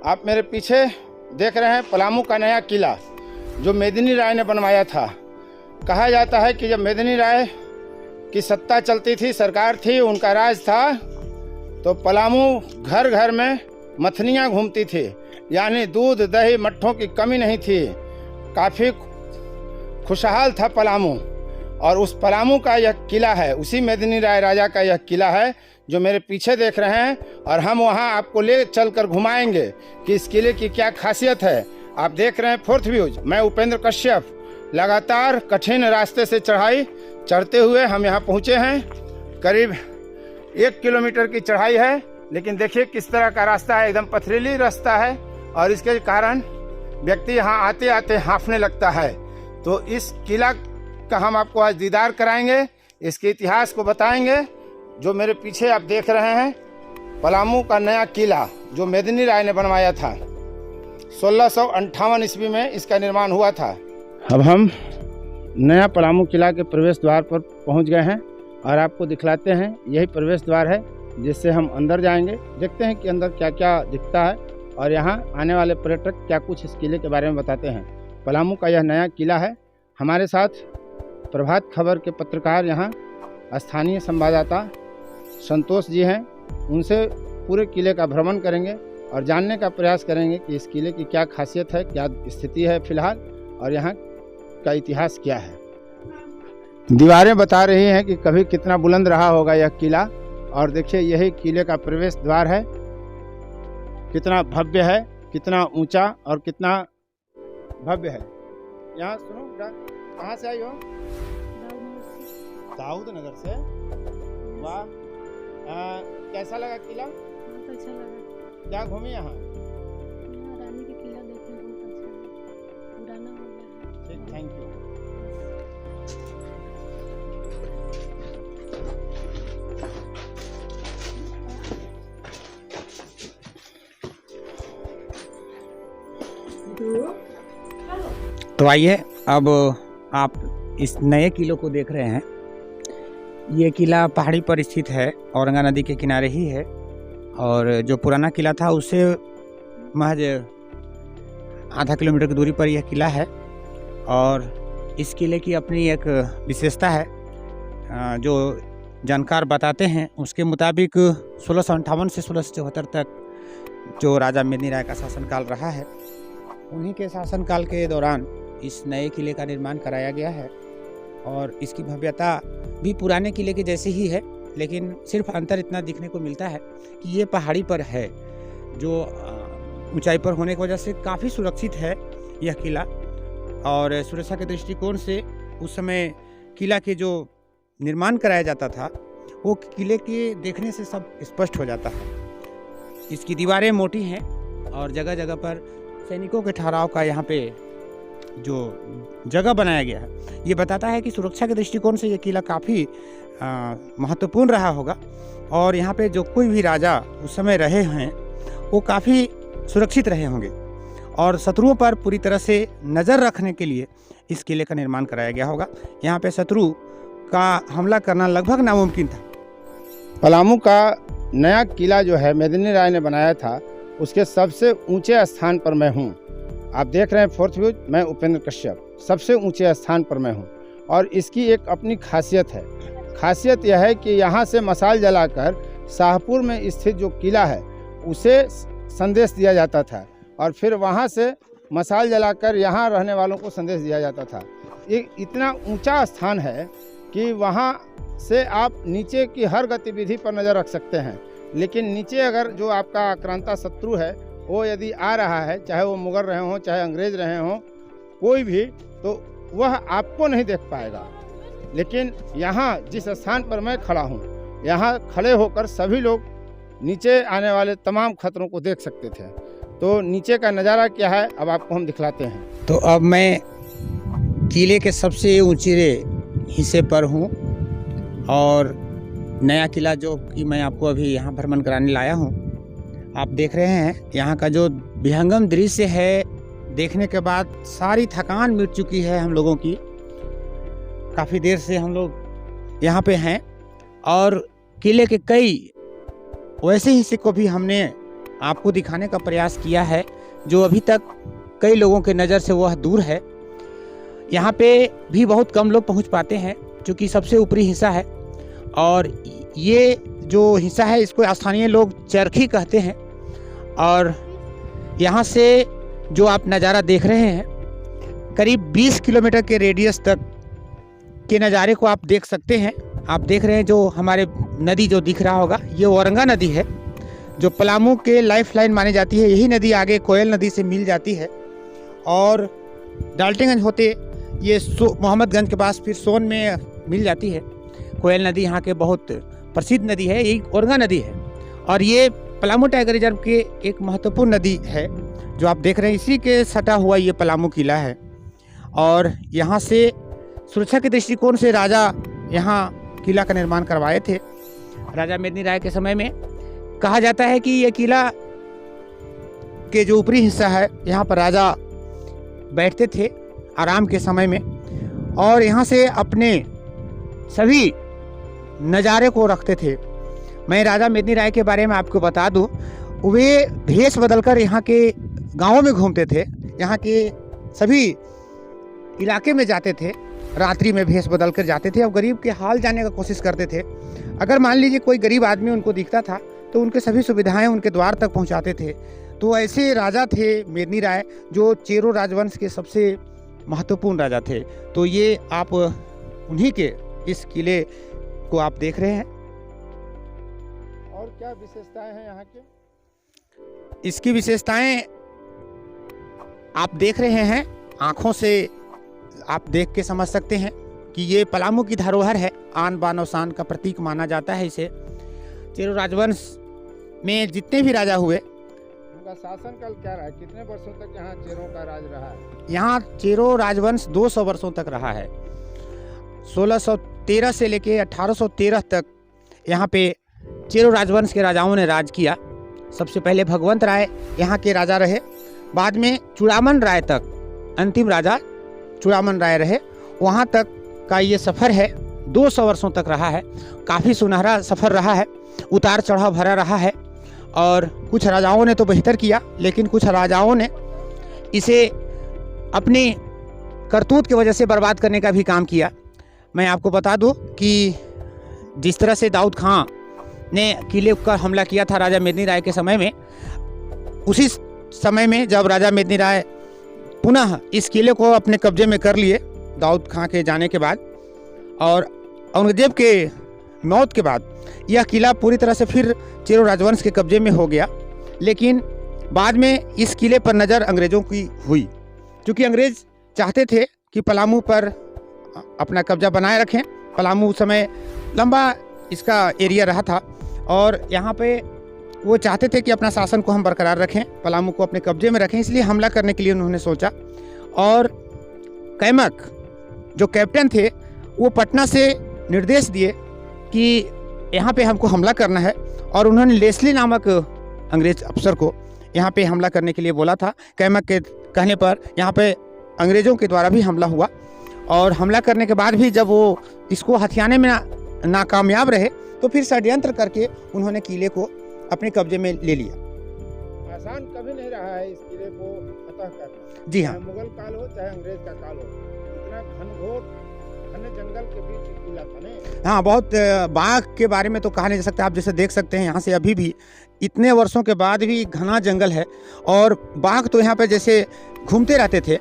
आप मेरे पीछे देख रहे हैं पलामू का नया किला जो मेदिनी राय ने बनवाया था। कहा जाता है कि जब मेदिनी राय की सत्ता चलती थी, सरकार थी, उनका राज था, तो पलामू घर घर में मथनियाँ घूमती थी, यानी दूध दही मट्ठों की कमी नहीं थी। काफ़ी खुशहाल था पलामू। और उस पलामू का यह किला है, उसी मेदिनी राय राजा का यह किला है जो मेरे पीछे देख रहे हैं। और हम वहां आपको ले चलकर घुमाएंगे कि इस किले की क्या खासियत है। आप देख रहे हैं फोर्थ व्यूज। मैं उपेंद्र कश्यप लगातार कठिन रास्ते से चढ़ाई चढ़ते हुए हम यहाँ पहुँचे हैं। करीब 1 किलोमीटर की चढ़ाई है, लेकिन देखिए किस तरह का रास्ता है, एकदम पथरीली रास्ता है और इसके कारण व्यक्ति यहाँ आते आते हाँफने लगता है। तो इस किला का हम आपको आज दीदार कराएंगे, इसके इतिहास को बताएंगे। जो मेरे पीछे आप देख रहे हैं पलामू का नया किला जो मेदिनी राय ने बनवाया था, 1658 ईस्वी में इसका निर्माण हुआ था। अब हम नया पलामू किला के प्रवेश द्वार पर पहुंच गए हैं और आपको दिखलाते हैं। यही प्रवेश द्वार है जिससे हम अंदर जाएंगे। देखते हैं कि अंदर क्या क्या दिखता है और यहाँ आने वाले पर्यटक क्या कुछ इस किले के बारे में बताते हैं। पलामू का यह नया किला है। हमारे साथ प्रभात खबर के पत्रकार यहाँ स्थानीय संवाददाता संतोष जी हैं। उनसे पूरे किले का भ्रमण करेंगे और जानने का प्रयास करेंगे कि इस किले की क्या खासियत है, क्या स्थिति है फिलहाल, और यहाँ का इतिहास क्या है। दीवारें बता रही हैं कि कभी कितना बुलंद रहा होगा यह किला। और देखिए यही किले का प्रवेश द्वार है। कितना भव्य है, कितना ऊंचा और कितना भव्य है। यहाँ सुनो, कहाँ से आई हो? दाऊद नगर से। वाह, कैसा लगा किला? बहुत अच्छा लगा। क्या घूमी यहाँ? रानी का किला देखने बहुत अच्छा है, पुराना हो गया है। ठीक, थैंक यू। तो आइए, अब आप इस नए किले को देख रहे हैं। ये किला पहाड़ी पर स्थित है, औरंगा नदी के किनारे ही है। और जो पुराना किला था उससे महज आधा किलोमीटर की दूरी पर यह किला है। और इस किले की अपनी एक विशेषता है, जो जानकार बताते हैं उसके मुताबिक 1658 से 1674 तक जो राजा मेदिनी राय का शासनकाल रहा है, उन्हीं के शासनकाल के दौरान इस नए किले का निर्माण कराया गया है। और इसकी भव्यता भी पुराने किले के जैसे ही है, लेकिन सिर्फ अंतर इतना दिखने को मिलता है कि ये पहाड़ी पर है, जो ऊंचाई पर होने की वजह से काफ़ी सुरक्षित है यह किला। और सुरक्षा के दृष्टिकोण से उस समय किला के जो निर्माण कराया जाता था वो किले के देखने से सब स्पष्ट हो जाता है। इसकी दीवारें मोटी हैं और जगह जगह पर सैनिकों के ठहराव का यहाँ पे जो जगह बनाया गया है, ये बताता है कि सुरक्षा के दृष्टिकोण से ये किला काफ़ी महत्वपूर्ण रहा होगा। और यहाँ पे जो कोई भी राजा उस समय रहे हैं वो काफ़ी सुरक्षित रहे होंगे। और शत्रुओं पर पूरी तरह से नज़र रखने के लिए इस किले का निर्माण कराया गया होगा। यहाँ पे शत्रु का हमला करना लगभग नामुमकिन था। पलामू का नया किला जो है मेदिनी राय ने बनाया था, उसके सबसे ऊंचे स्थान पर मैं हूँ। आप देख रहे हैं फोर्थ व्यू। मैं उपेंद्र कश्यप सबसे ऊंचे स्थान पर मैं हूँ। और इसकी एक अपनी खासियत है। खासियत यह है कि यहाँ से मशाल जलाकर शाहपुर में स्थित जो किला है उसे संदेश दिया जाता था, और फिर वहाँ से मशाल जलाकर यहाँ रहने वालों को संदेश दिया जाता था। ये इतना ऊंचा स्थान है कि वहाँ से आप नीचे की हर गतिविधि पर नज़र रख सकते हैं। लेकिन नीचे अगर जो आपका आक्रांता शत्रु है वो यदि आ रहा है, चाहे वो मुगल रहे हों, चाहे अंग्रेज रहे हों, कोई भी, तो वह आपको नहीं देख पाएगा। लेकिन यहाँ जिस स्थान पर मैं खड़ा हूँ, यहाँ खड़े होकर सभी लोग नीचे आने वाले तमाम खतरों को देख सकते थे। तो नीचे का नज़ारा क्या है अब आपको हम दिखलाते हैं। तो अब मैं किले के सबसे ऊंचे हिस्से पर हूँ और नया किला जो कि मैं आपको अभी यहाँ भ्रमण कराने लाया हूँ, आप देख रहे हैं। यहाँ का जो विहंगम दृश्य है, देखने के बाद सारी थकान मिट चुकी है हम लोगों की। काफ़ी देर से हम लोग यहाँ पे हैं और किले के कई वैसे हिस्से को भी हमने आपको दिखाने का प्रयास किया है, जो अभी तक कई लोगों के नज़र से वह दूर है। यहाँ पे भी बहुत कम लोग पहुँच पाते हैं, क्योंकि सबसे ऊपरी हिस्सा है और ये जो हिस्सा है इसको स्थानीय लोग चरखी कहते हैं। और यहाँ से जो आप नज़ारा देख रहे हैं, करीब 20 किलोमीटर के रेडियस तक के नज़ारे को आप देख सकते हैं। आप देख रहे हैं जो हमारे नदी जो दिख रहा होगा, ये औरंगा नदी है, जो पलामू के लाइफलाइन मानी जाती है। यही नदी आगे कोयल नदी से मिल जाती है और डाल्टनगंज होते ये मोहम्मदगंज के पास फिर सोन में मिल जाती है। कोयल नदी यहाँ के बहुत प्रसिद्ध नदी है, यही औरंगा नदी है। और ये पलामू टाइगर रिजर्व के एक महत्वपूर्ण नदी है जो आप देख रहे हैं। इसी के सटा हुआ ये पलामू किला है और यहाँ से सुरक्षा के दृष्टिकोण से राजा यहाँ किला का निर्माण करवाए थे। राजा मेदिनी राय के समय में कहा जाता है कि ये किला के जो ऊपरी हिस्सा है, यहाँ पर राजा बैठते थे आराम के समय में और यहाँ से अपने सभी नज़ारे को रखते थे। मैं राजा मेदिनी राय के बारे में आपको बता दूं, वे भेष बदलकर यहाँ के गांवों में घूमते थे, यहाँ के सभी इलाके में जाते थे, रात्रि में भेष बदल कर जाते थे और गरीब के हाल जानने का कोशिश करते थे। अगर मान लीजिए कोई गरीब आदमी उनको दिखता था तो उनके सभी सुविधाएं उनके द्वार तक पहुंचाते थे। तो ऐसे राजा थे मेदिनी राय, जो चेरो राजवंश के सबसे महत्वपूर्ण राजा थे। तो ये आप उन्हीं के इस किले को आप देख रहे हैं। और क्या विशेषताएं हैं यहाँ की? इसकी विशेषताएं आप देख रहे हैं, आँखों से आप देख के समझ सकते हैं कि ये पलामू की धरोहर है, आन बान और शान का प्रतीक माना जाता है इसे। चेरो राजवंश में जितने भी राजा हुए, उनका शासनकाल क्या रहा है? कितने वर्षों तक यहाँ चेरों का राज रहा है? यहाँ चेरो राजवंश 200 वर्षों तक रहा है। 1613 से लेके 1813 तक यहाँ पे चेरो राजवंश के राजाओं ने राज किया। सबसे पहले भगवंत राय यहाँ के राजा रहे, बाद में चूड़ामन राय तक अंतिम राजा चूड़ामन राय रहे। वहाँ तक का ये सफ़र है, 200 वर्षों तक रहा है। काफ़ी सुनहरा सफ़र रहा है, उतार चढ़ाव भरा रहा है और कुछ राजाओं ने तो बेहतर किया, लेकिन कुछ राजाओं ने इसे अपनी करतूत की वजह से बर्बाद करने का भी काम किया। मैं आपको बता दूं कि जिस तरह से दाऊद खां ने किले पर हमला किया था राजा मेदिनी राय के समय में, उसी समय में जब राजा मेदिनी राय पुनः इस किले को अपने कब्जे में कर लिए दाऊद खां के जाने के बाद, और औरंगजेब के मौत के बाद यह किला पूरी तरह से फिर चेरो राजवंश के कब्जे में हो गया। लेकिन बाद में इस किले पर नज़र अंग्रेज़ों की हुई, क्योंकि अंग्रेज़ चाहते थे कि पलामू पर अपना कब्जा बनाए रखें। पलामू उस समय लंबा इसका एरिया रहा था और यहाँ पे वो चाहते थे कि अपना शासन को हम बरकरार रखें, पलामू को अपने कब्जे में रखें, इसलिए हमला करने के लिए उन्होंने सोचा। और कैमक जो कैप्टन थे वो पटना से निर्देश दिए कि यहाँ पे हमको हमला करना है, और उन्होंने लेस्ली नामक अंग्रेज अफसर को यहाँ पे हमला करने के लिए बोला था। कैमक के कहने पर यहाँ पे अंग्रेज़ों के द्वारा भी हमला हुआ और हमला करने के बाद भी जब वो इसको हथियाने में नाकामयाब रहे तो फिर षड्यंत्र करके उन्होंने किले को अपने कब्जे में ले लिया। आसान कभी नहीं रहा है इस किले को फतह करना। जी हाँ, चाहे मुगल काल हो चाहे अंग्रेज का काल हो, इतना घनघोर घने जंगल के बीच किला था नहीं। हाँ, बहुत बाघ के बारे में तो कहा नहीं जा सकता। आप जैसे देख सकते हैं यहाँ से अभी भी इतने वर्षों के बाद भी घना जंगल है और बाघ तो यहाँ पे जैसे घूमते रहते थे,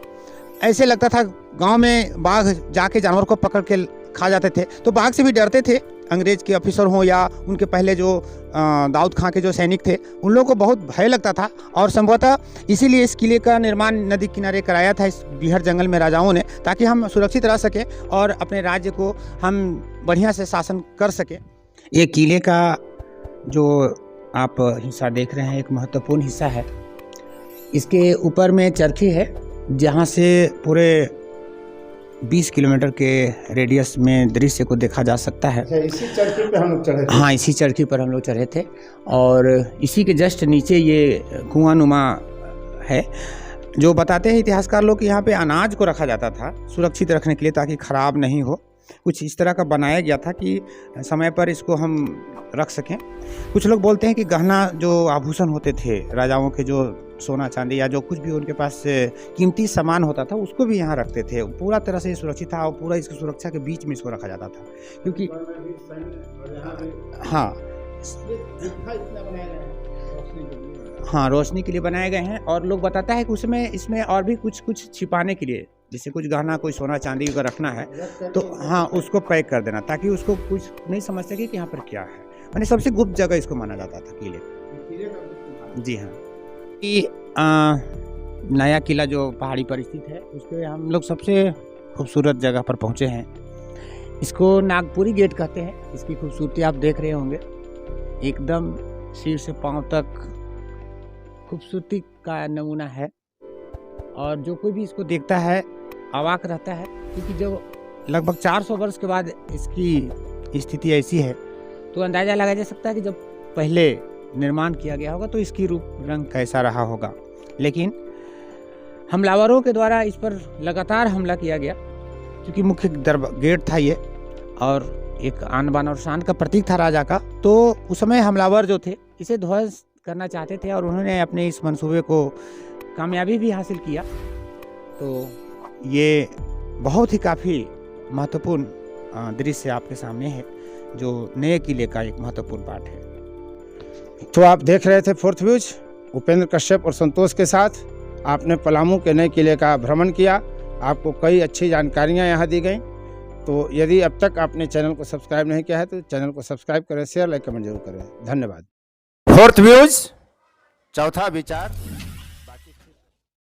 ऐसे लगता था गांव में बाघ जाके जानवर को पकड़ के खा जाते थे। तो बाघ से भी डरते थे अंग्रेज के ऑफिसर हों या उनके पहले जो दाऊद खां के जो सैनिक थे, उन लोगों को बहुत भय लगता था। और संभवतः इसीलिए इस किले का निर्माण नदी किनारे कराया था इस बिहार जंगल में राजाओं ने, ताकि हम सुरक्षित रह सकें और अपने राज्य को हम बढ़िया से शासन कर सकें। ये किले का जो आप हिस्सा देख रहे हैं एक महत्वपूर्ण हिस्सा है। इसके ऊपर में चरखी है जहाँ से पूरे 20 किलोमीटर के रेडियस में दृश्य को देखा जा सकता है। इसी चरखी पे हम लोग चढ़े थे? हाँ, इसी चरखी पर हम लोग चढ़े थे और इसी के जस्ट नीचे ये कुआं नुमा है, जो बताते हैं इतिहासकार लोग कि यहाँ पे अनाज को रखा जाता था सुरक्षित रखने के लिए ताकि ख़राब नहीं हो। कुछ इस तरह का बनाया गया था कि समय पर इसको हम रख सकें। कुछ लोग बोलते हैं कि गहना जो आभूषण होते थे राजाओं के, जो सोना चांदी या जो कुछ भी उनके पास कीमती सामान होता था, उसको भी यहाँ रखते थे। पूरा तरह से सुरक्षित था और पूरा इसकी सुरक्षा के बीच में इसको रखा जाता था, क्योंकि हाँ रोशनी के लिए बनाए गए हैं। और लोग बताता है कि उसमें इसमें और भी कुछ छिपाने के लिए, जैसे कुछ गहना कोई सोना चांदी का रखना है तो हाँ उसको पैक कर देना, ताकि उसको कुछ नहीं समझ सके कि यहाँ पर क्या है। मैंने सबसे गुप्त जगह इसको माना जाता था किले। जी हाँ, कि नया किला जो पहाड़ी पर स्थित है, उसके हम लोग सबसे खूबसूरत जगह पर पहुँचे हैं। इसको नागपुरी गेट कहते हैं। इसकी खूबसूरती आप देख रहे होंगे, एकदम सिर से पांव तक खूबसूरती का नमूना है। और जो कोई भी इसको देखता है अवाक रहता है, क्योंकि जब लगभग 400 वर्ष के बाद इसकी स्थिति ऐसी है तो अंदाज़ा लगाया जा सकता है कि जब पहले निर्माण किया गया होगा तो इसकी रूप रंग कैसा रहा होगा। लेकिन हमलावरों के द्वारा इस पर लगातार हमला किया गया, क्योंकि मुख्य गेट था ये और एक आन बान और शान का प्रतीक था राजा का। तो उस समय हमलावर जो थे इसे ध्वस्त करना चाहते थे और उन्होंने अपने इस मंसूबे को कामयाबी भी हासिल किया। तो ये बहुत ही काफ़ी महत्वपूर्ण दृश्य आपके सामने है, जो नए किले का एक महत्वपूर्ण पार्ट है। तो आप देख रहे थे फोर्थ व्यूज उपेंद्र कश्यप और संतोष के साथ। आपने पलामू के नए किले का भ्रमण किया, आपको कई अच्छी जानकारियां यहाँ दी गई। तो यदि अब तक आपने चैनल को सब्सक्राइब नहीं किया है तो चैनल को सब्सक्राइब करें, शेयर लाइक कमेंट जरूर करें। धन्यवाद। फोर्थ व्यूज, चौथा विचार।